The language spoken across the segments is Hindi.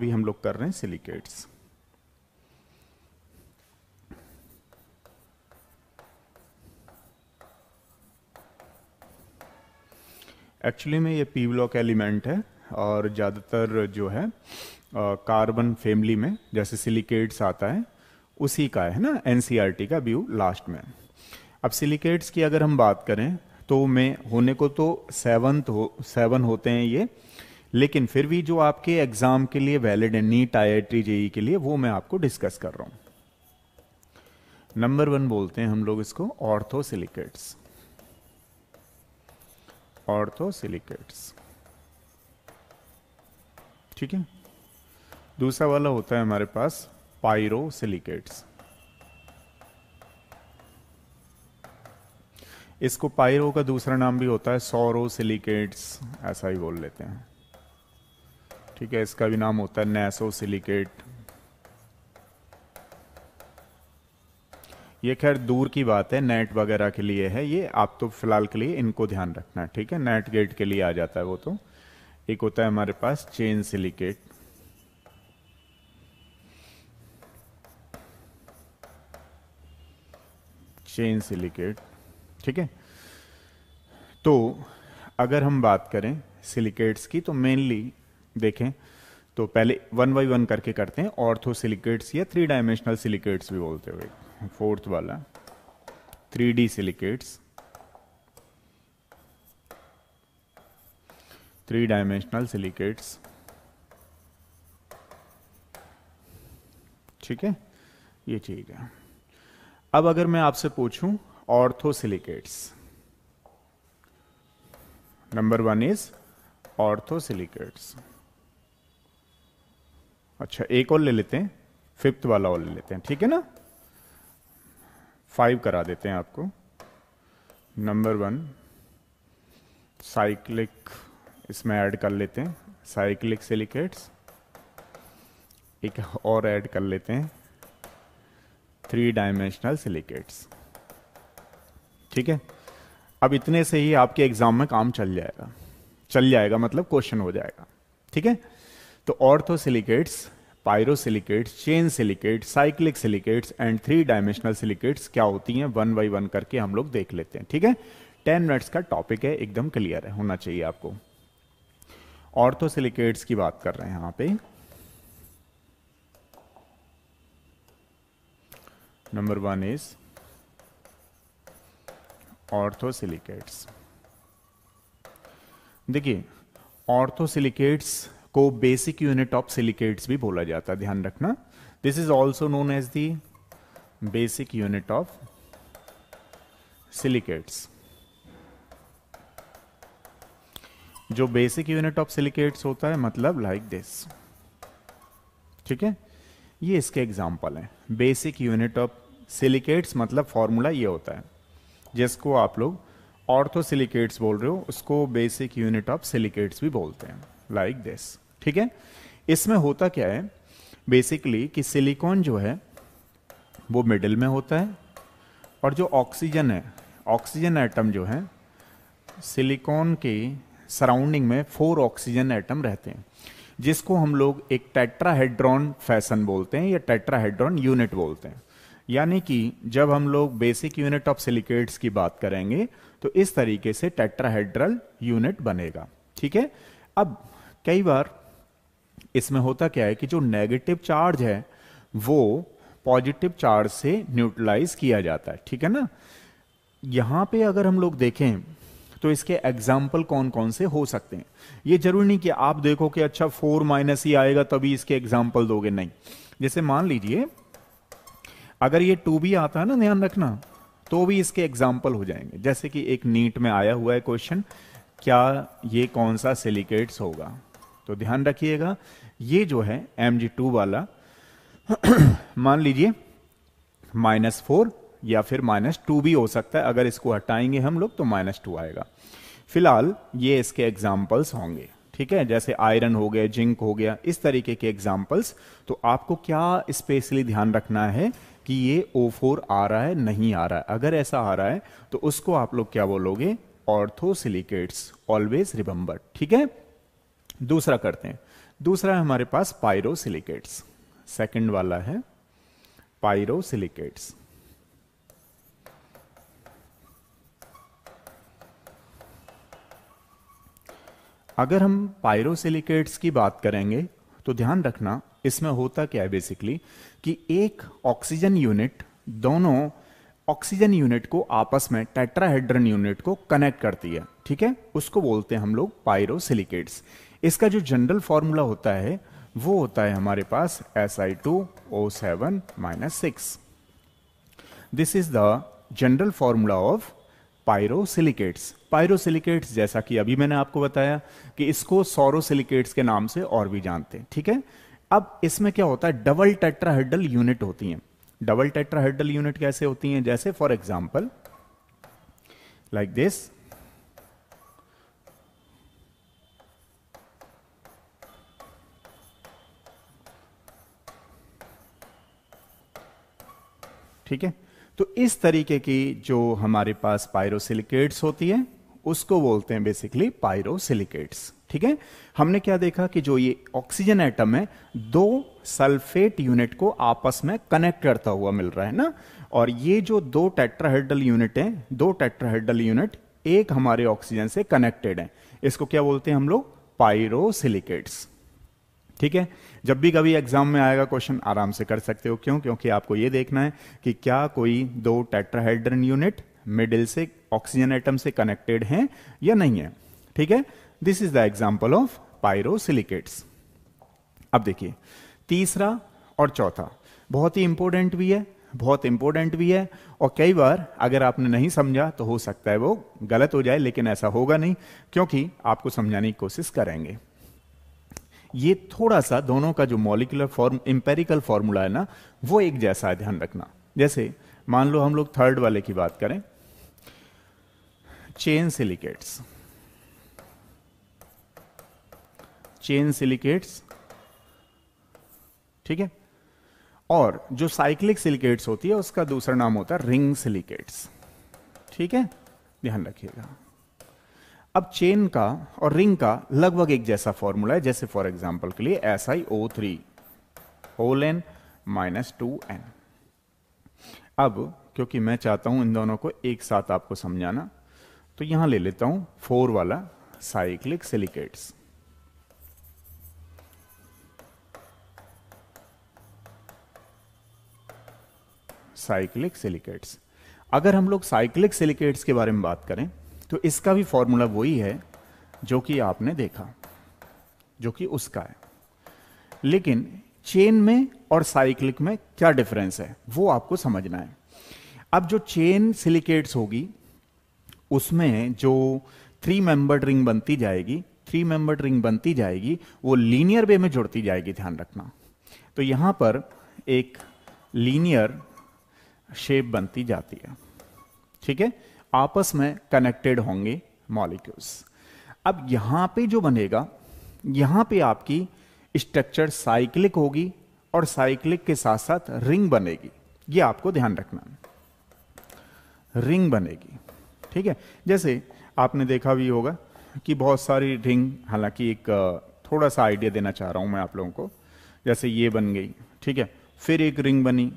अभी हम लोग कर रहे हैं सिलिकेट्स। एक्चुअली में ये पी ब्लॉक एलिमेंट है और ज़्यादातर जो है कार्बन फैमिली में जैसे सिलिकेट्स आता है उसी का है ना, एनसीईआरटी का व्यू लास्ट में। अब सिलिकेट्स की अगर हम बात करें तो में होने को तो 7 होते हैं ये, लेकिन फिर भी जो आपके एग्जाम के लिए वैलिड है नीट आईआईटी जेई के लिए, वो मैं आपको डिस्कस कर रहा हूं। नंबर 1 बोलते हैं हम लोग इसको ऑर्थोसिलिकेट्स। ऑर्थोसिलिकेट्स, ठीक है। दूसरा वाला होता है हमारे पास पायरोसिलिकेट्स। इसको पायरो का दूसरा नाम भी होता है सौरोसिलिकेट्स, ऐसा ही बोल लेते हैं, ठीक है। इसका भी नाम होता है नैसोसिलिकेट। ये खैर दूर की बात है, नेट वगैरह के लिए है ये, आप तो फिलहाल के लिए इनको ध्यान रखना है, ठीक है। नेट गेट के लिए आ जाता है वो तो। एक होता है हमारे पास चेन सिलिकेट, चेन सिलिकेट, ठीक है। तो अगर हम बात करें सिलिकेट्स की तो मेनली देखें तो पहले 1 बाय 1 करके करते हैं। ऑर्थोसिलिकेट्स या 3 डायमेंशनल सिलिकेट्स भी बोलते हुए, फोर्थ वाला 3D सिलिकेट्स, 3 डायमेंशनल सिलिकेट्स, ठीक है, ये चीज है। अब अगर मैं आपसे पूछूं ऑर्थोसिलिकेट्स, नंबर 1 इज ऑर्थोसिलिकेट्स। अच्छा एक और ले लेते हैं, 5th वाला और ले लेते हैं, ठीक है ना। 5 करा देते हैं आपको। नंबर 1 साइक्लिक, इसमें ऐड कर लेते हैं साइक्लिक सिलिकेट्स। एक और ऐड कर लेते हैं 3 डायमेंशनल सिलिकेट्स, ठीक है। अब इतने से ही आपके एग्जाम में काम चल जाएगा मतलब क्वेश्चन हो जाएगा, ठीक है। तो orthosilicates, pyrosilicates, chain silicates, cyclic silicates and 3 dimensional silicates क्या होती हैं 1 बाय 1 करके हम लोग देख लेते हैं, ठीक है। 10 मिनट्स का टॉपिक है, एकदम क्लियर है होना चाहिए आपको। ऑर्थोसिलिकेट्स की बात कर रहे हैं यहां पे। Number 1 is orthosilicates. देखिए ऑर्थोसिलिकेट्स को बेसिक यूनिट ऑफ सिलिकेट्स भी बोला जाता है, ध्यान रखना। This is also known as the basic unit of silicates. जो बेसिक यूनिट ऑफ सिलिकेट्स होता है मतलब लाइक दिस, ठीक है। ये इसके एग्जाम्पल हैं। बेसिक यूनिट ऑफ सिलिकेट्स मतलब फॉर्मूला ये होता है, जिसको आप लोग ऑर्थोसिलिकेट्स बोल रहे हो उसको बेसिक यूनिट ऑफ सिलिकेट्स भी बोलते हैं, लाइक दिस, ठीक है। इसमें होता क्या है बेसिकली कि सिलिकॉन जो है वो मिडिल में होता है, और जो ऑक्सीजन है, ऑक्सीजन एटम जो है सिलिकॉन के सराउंडिंग में 4 ऑक्सीजन एटम रहते हैं, जिसको हम लोग एक टेट्राहेड्रॉन फैशन बोलते हैं या टेट्राहेड्रॉन यूनिट बोलते हैं। यानी कि जब हम लोग बेसिक यूनिट ऑफ सिलिकेट्स की बात करेंगे तो इस तरीके से टेट्राहेड्रल यूनिट बनेगा, ठीक है। अब कई बार इसमें होता क्या है कि जो नेगेटिव चार्ज है वो पॉजिटिव चार्ज से न्यूट्रलाइज किया जाता है, ठीक है ना। यहां पे अगर हम लोग देखें तो इसके एग्जाम्पल कौन कौन से हो सकते हैं। ये जरूरी नहीं कि आप देखो कि अच्छा 4 माइनस ही आएगा तभी इसके एग्जाम्पल दोगे, नहीं। जैसे मान लीजिए अगर ये 2 भी आता है ना, ध्यान रखना, तो भी इसके एग्जाम्पल हो जाएंगे। जैसे कि एक नीट में आया हुआ है क्वेश्चन, क्या ये कौन सा सिलिकेट्स होगा, तो ध्यान रखिएगा ये जो है Mg2 वाला मान लीजिए -4 या फिर -2 भी हो सकता है। अगर इसको हटाएंगे हम लोग तो -2 आएगा। फिलहाल ये इसके एग्जाम्पल्स होंगे, ठीक है। जैसे आयरन हो गया, जिंक हो गया, इस तरीके के एग्जाम्पल्स। तो आपको क्या स्पेशली ध्यान रखना है कि ये O4 आ रहा है नहीं आ रहा है। अगर ऐसा आ रहा है तो उसको आप लोग क्या बोलोगे, ऑर्थोसिलिकेट्स, ऑलवेज रिमेंबर, ठीक है। दूसरा करते हैं, दूसरा है हमारे पास पायरोसिलिकेट्स, सेकंड वाला है पायरोसिलिकेट्स। अगर हम पायरोसिलिकेट्स की बात करेंगे तो ध्यान रखना इसमें होता क्या है बेसिकली कि एक ऑक्सीजन यूनिट दोनों ऑक्सीजन यूनिट को आपस में टेट्राहेड्रन यूनिट को कनेक्ट करती है, ठीक है, उसको बोलते हैं हम लोग पायरोसिलिकेट्स। इसका जो जनरल फॉर्मूला होता है वो होता है हमारे पास Si2O7-6। This is the general formula of pyrosilicates. Pyrosilicates जैसा कि अभी मैंने आपको बताया कि इसको सौरोसिलिकेट्स के नाम से और भी जानते हैं, ठीक है। अब इसमें क्या होता है, डबल टेट्राहेड्रल यूनिट होती हैं। डबल टेट्राहेड्रल यूनिट कैसे होती हैं, जैसे फॉर एग्जांपल लाइक दिस, ठीक है। तो इस तरीके की जो हमारे पास पायरोसिलिकेट्स होती है उसको बोलते हैं बेसिकली पायरोसिलिकेट्स, ठीक है। हमने क्या देखा कि जो ये ऑक्सीजन एटम है दो सल्फेट यूनिट को आपस में कनेक्ट करता हुआ मिल रहा है ना, और ये जो दो टेट्राहेड्रल यूनिट हैं, दो टेट्राहेड्रल यूनिट एक हमारे ऑक्सीजन से कनेक्टेड है, इसको क्या बोलते हैं हम लोग, पायरोसिलिकेट्स, ठीक है। जब भी कभी एग्जाम में आएगा क्वेश्चन आराम से कर सकते हो, क्यों, क्योंकि आपको ये देखना है कि क्या कोई दो टेट्राहेड्रल यूनिट मिडिल से ऑक्सीजन एटम से कनेक्टेड हैं या नहीं है, ठीक है। This is the example of pyrosilicates. अब देखिए तीसरा और चौथा बहुत ही इंपॉर्टेंट भी है, बहुत इंपॉर्टेंट भी है, और कई बार अगर आपने नहीं समझा तो हो सकता है वो गलत हो जाए, लेकिन ऐसा होगा नहीं क्योंकि आपको समझाने की कोशिश करेंगे। ये थोड़ा सा दोनों का जो मॉलिक्यूलर फॉर्म इंपेरिकल फॉर्मूला है ना वो एक जैसा है, ध्यान रखना। जैसे मान लो हम लोग थर्ड वाले की बात करें, चेन सिलिकेट्स, चेन सिलिकेट्स, ठीक है, और जो साइक्लिक सिलिकेट्स होती है उसका दूसरा नाम होता है रिंग सिलिकेट्स, ठीक है, ध्यान रखिएगा। अब चेन का और रिंग का लगभग एक जैसा फॉर्मूला है, जैसे फॉर एग्जांपल के लिए SiO3 होल n -2n। अब क्योंकि मैं चाहता हूं इन दोनों को एक साथ आपको समझाना, तो यहां ले लेता हूं 4 वाला साइक्लिक सिलिकेट्स। साइक्लिक सिलिकेट्स, अगर हम लोग साइक्लिक सिलिकेट्स के बारे में बात करें तो इसका भी फॉर्मूला वही है जो कि आपने देखा, जो कि उसका है, लेकिन चेन में और साइक्लिक में क्या डिफरेंस है वो आपको समझना है। अब जो चेन सिलिकेट्स होगी उसमें जो 3 मेंबर्ड रिंग बनती जाएगी, 3 मेंबर्ड रिंग बनती जाएगी, वो लीनियर वे में जुड़ती जाएगी, ध्यान रखना। तो यहां पर एक लीनियर शेप बनती जाती है, ठीक है, आपस में कनेक्टेड होंगे मॉलिक्यूल्स। अब यहां पे जो बनेगा, यहां पे आपकी स्ट्रक्चर साइक्लिक होगी और साइक्लिक के साथ साथ रिंग बनेगी, ये आपको ध्यान रखना, रिंग बनेगी, ठीक है। जैसे आपने देखा भी होगा कि बहुत सारी रिंग, हालांकि एक थोड़ा सा आइडिया देना चाह रहा हूं मैं आप लोगों को, जैसे ये बन गई, ठीक है, फिर एक रिंग बनी,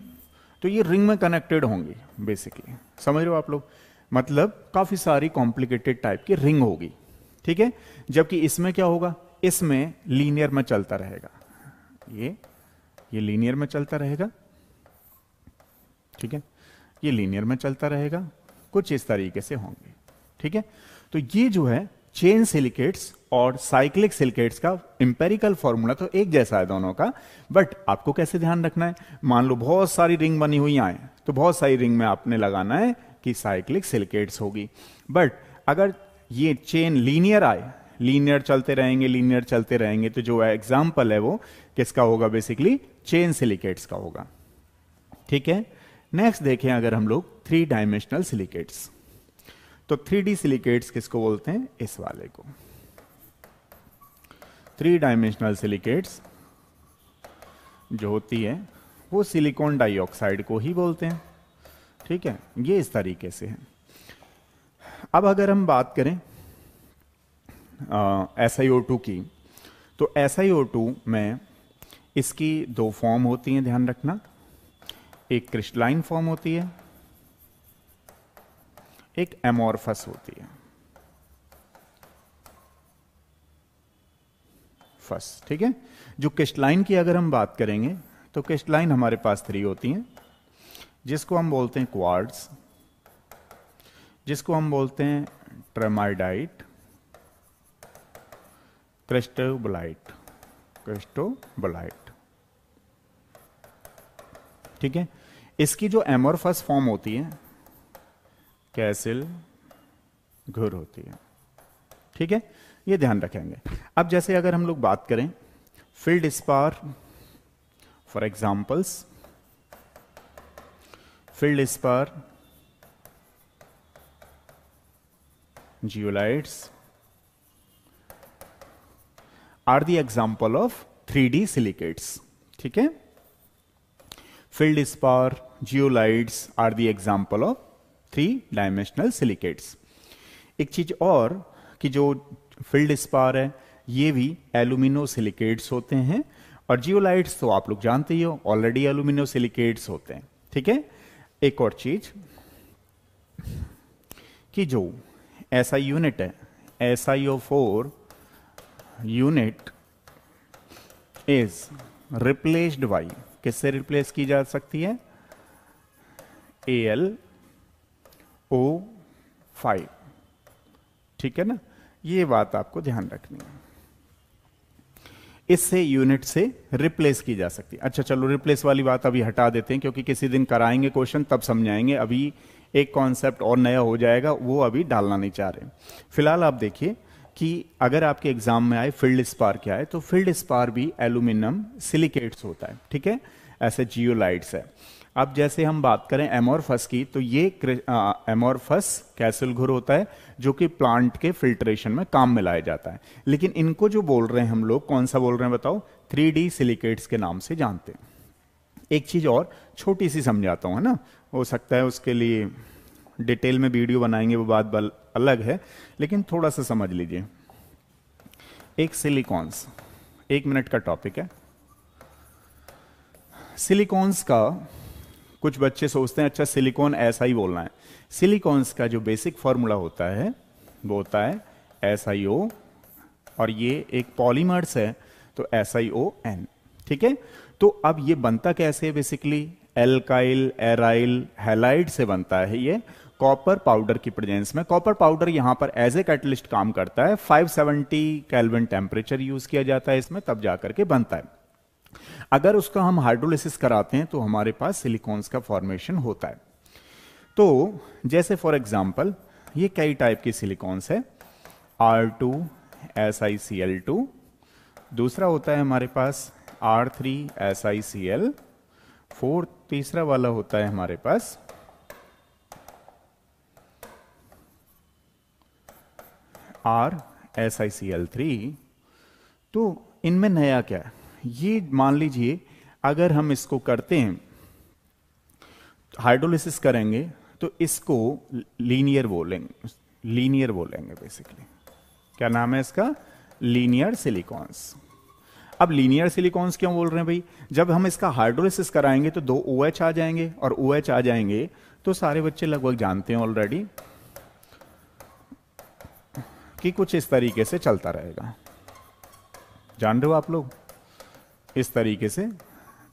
तो ये रिंग में कनेक्टेड होंगी बेसिकली, समझ रहे हो आप लोग, मतलब काफी सारी कॉम्प्लिकेटेड टाइप की रिंग होगी, ठीक है। जबकि इसमें क्या होगा, इसमें लीनियर में चलता रहेगा, ये लीनियर में चलता रहेगा, ठीक है, ये लीनियर में चलता रहेगा, कुछ इस तरीके से होंगे, ठीक है। तो ये जो है चेन सिलिकेट्स और साइक्लिक सिलिकेट्स का इंपेरिकल फॉर्मूला तो एक जैसा है दोनों का, बट आपको कैसे ध्यान रखना है, मान लो बहुत सारी रिंग बनी हुई आए तो बहुत सारी रिंग में आपने लगाना है कि साइक्लिक सिलिकेट्स होगी, बट अगर ये चेन लीनियर आए, लीनियर चलते रहेंगे, लीनियर चलते रहेंगे, तो जो एग्जाम्पल है वो किसका होगा, बेसिकली चेन सिलिकेट्स का होगा, ठीक है। नेक्स्ट देखें अगर हम लोग 3 डायमेंशनल सिलिकेट्स, तो 3D सिलिकेट्स किसको बोलते हैं, इस वाले को। 3 डायमेंशनल सिलिकेट्स जो होती है वो सिलिकॉन डाइऑक्साइड को ही बोलते हैं, ठीक है, ये इस तरीके से है। अब अगर हम बात करें SiO2 की, तो SiO2 में इसकी दो फॉर्म होती हैं, ध्यान रखना। एक क्रिस्टलाइन फॉर्म होती है, एक एमोर्फस होती है। फर्स्ट, ठीक है। जो क्रिस्टलाइन की अगर हम बात करेंगे तो क्रिस्टलाइन हमारे पास 3 होती हैं, जिसको हम बोलते हैं क्वार्ट्ज, जिसको हम बोलते हैं ट्रेमाइडाइट, क्रिस्टोबलाइट, क्रिस्टोबलाइट, ठीक है। इसकी जो एमोर्फस फॉर्म होती है कैसिल घुर होती है, ठीक है। ये ध्यान रखेंगे। अब जैसे अगर हम लोग बात करें feldspar, for examples feldspar, zeolites are the example of 3D silicates, ठीक है। Feldspar, zeolites are the example of 3 dimensional silicates. एक चीज और कि जो फील्ड स्पार है ये भी एल्यूमिनो सिलिकेट्स होते हैं, और जियोलाइट्स तो आप लोग जानते ही हो, ऑलरेडी एल्यूमिनो सिलिकेट्स होते हैं, ठीक है। एक और चीज कि जो SI यूनिट है, SiO4 unit is replaced by, किससे रिप्लेस की जा सकती है? AlO5, ठीक है ना। ये बात आपको ध्यान रखनी है, इससे यूनिट से रिप्लेस की जा सकती है। अच्छा चलो, रिप्लेस वाली बात अभी हटा देते हैं, क्योंकि किसी दिन कराएंगे क्वेश्चन तब समझाएंगे। अभी एक कॉन्सेप्ट और नया हो जाएगा, वो अभी डालना नहीं चाह रहे। फिलहाल आप देखिए कि अगर आपके एग्जाम में आए फील्ड स्पार क्या है, तो फील्ड स्पार भी एल्यूमिनियम सिलिकेट्स होता है, ठीक है। ऐसे जियोलाइट्स है। अब जैसे हम बात करें एमोर्फस की, तो ये एमोर्फस कैसल घुर होता है, जो कि प्लांट के फिल्ट्रेशन में काम में लाया जाता है। लेकिन इनको जो बोल रहे हैं हम लोग, कौन सा बोल रहे हैं बताओ? 3D सिलिकेट्स के नाम से जानते हैं। एक चीज और छोटी सी समझाता हूं, है ना। हो सकता है उसके लिए डिटेल में वीडियो बनाएंगे, वो बात अलग है, लेकिन थोड़ा सा समझ लीजिए। एक सिलिकॉन्स, 1 मिनट का टॉपिक है। सिलिकॉन्स का कुछ बच्चे सोचते हैं अच्छा सिलिकॉन ऐसा ही बोलना है। सिलिकॉन्स का जो बेसिक फॉर्मूला होता है वो होता है SiO, और ये एक पॉलीमर्स है तो SiON, ठीक है। तो अब ये बनता कैसे है? बेसिकली एल्काइल, एराइल, हैलाइड से बनता है ये कॉपर पाउडर की प्रेजेंस में। कॉपर पाउडर यहां पर एज ए कैटलिस्ट काम करता है। 570 केल्विन टेम्परेचर यूज किया जाता है इसमें, तब जाकर के बनता है। अगर उसका हम हाइड्रोलिसिस कराते हैं तो हमारे पास सिलिकॉन्स का फॉर्मेशन होता है। तो जैसे फॉर एग्जांपल ये कई टाइप की सिलिकॉन्स है। R2 SiCl2, दूसरा होता है हमारे पास R3 SiCl4, तीसरा वाला होता है हमारे पास R SiCl3। तो इनमें नया क्या है? ये मान लीजिए अगर हम इसको करते हैं, हाइड्रोलिसिस करेंगे, तो इसको लीनियर बोलेंगे बेसिकली। क्या नाम है इसका? Linear silicones. अब लीनियर सिलिकॉन्स क्यों बोल रहे हैं भाई? जब हम इसका हाइड्रोलिसिस कराएंगे तो 2 OH आ जाएंगे, और OH आ जाएंगे तो सारे बच्चे लगभग जानते हैं ऑलरेडी कि कुछ इस तरीके से चलता रहेगा। जान रहे हो आप लोग? इस तरीके से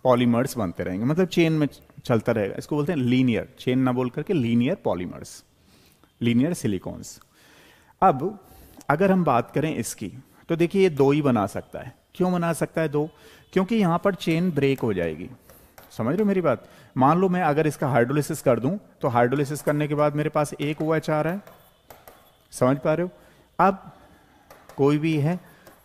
पॉलीमर्स बनते रहेंगे, मतलब चेन में चलता रहेगा। इसको बोलते हैं लीनियर, चेन ना बोल करके लीनियर पॉलीमर्स, लीनियर सिलिकॉन्स। अब अगर हम बात करें इसकी, तो देखिए ये 2 ही बना सकता है। क्यों बना सकता है 2? क्योंकि यहां पर चेन ब्रेक हो जाएगी। समझ रहे हो मेरी बात? मान लो मैं अगर इसका हाइड्रोलिसिस कर दूं, तो हाइड्रोलिसिस करने के बाद मेरे पास 1 OH आ रहा है, समझ पा रहे हो? अब कोई भी है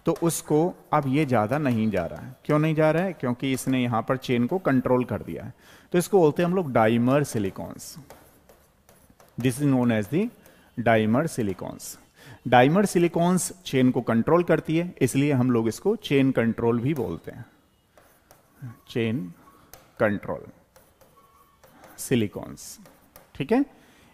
तो उसको अब ये ज्यादा नहीं जा रहा है। क्यों नहीं जा रहा है? क्योंकि इसने यहां पर चेन को कंट्रोल कर दिया है। तो इसको बोलते हैं हम लोग dimer silicones. This is known as the dimer silicones. Dimer silicones chain को कंट्रोल करती है, इसलिए हम लोग इसको चेन कंट्रोल भी बोलते हैं। चेन कंट्रोल सिलिकॉन्स, ठीक है।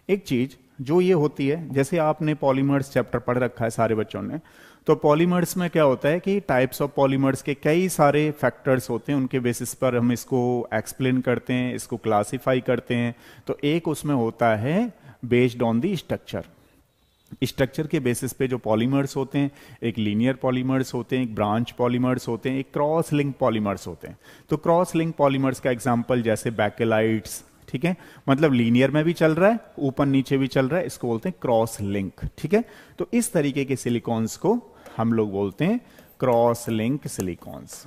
एक चीज जो ये होती है, जैसे आपने पॉलीमर्स चैप्टर पढ़ रखा है सारे बच्चों ने, तो पॉलीमर्स में क्या होता है कि टाइप्स ऑफ पॉलीमर्स के कई सारे फैक्टर्स होते हैं, उनके बेसिस पर हम इसको एक्सप्लेन करते हैं, इसको क्लासिफाई करते हैं। तो एक उसमें होता है based on the structure, structure के बेसिस पे जो पॉलीमर्स होते हैं, एक लीनियर पॉलीमर्स होते हैं, एक ब्रांच पॉलीमर्स होते हैं, एक क्रॉस लिंक पॉलीमर्स होते हैं। तो क्रॉस लिंक पॉलीमर्स का एग्जांपल जैसे बैकेलाइट्स, ठीक है, मतलब लीनियर में भी चल रहा है, ऊपर नीचे भी चल रहा है, इसको बोलते हैं क्रॉस लिंक। ठीक है, तो इस तरीके के सिलिकॉन्स को हम लोग बोलते हैं क्रॉस लिंक सिलिकॉन्स।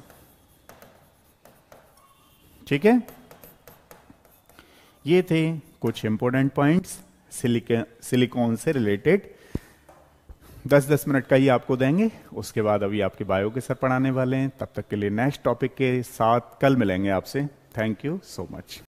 ठीक है, ये थे कुछ इंपॉर्टेंट पॉइंट्स सिलिकॉन से रिलेटेड। 10-10 मिनट का ही आपको देंगे, उसके बाद अभी आपके बायो के सर पढ़ाने वाले हैं। तब तक के लिए नेक्स्ट टॉपिक के साथ कल मिलेंगे आपसे। Thank you so much.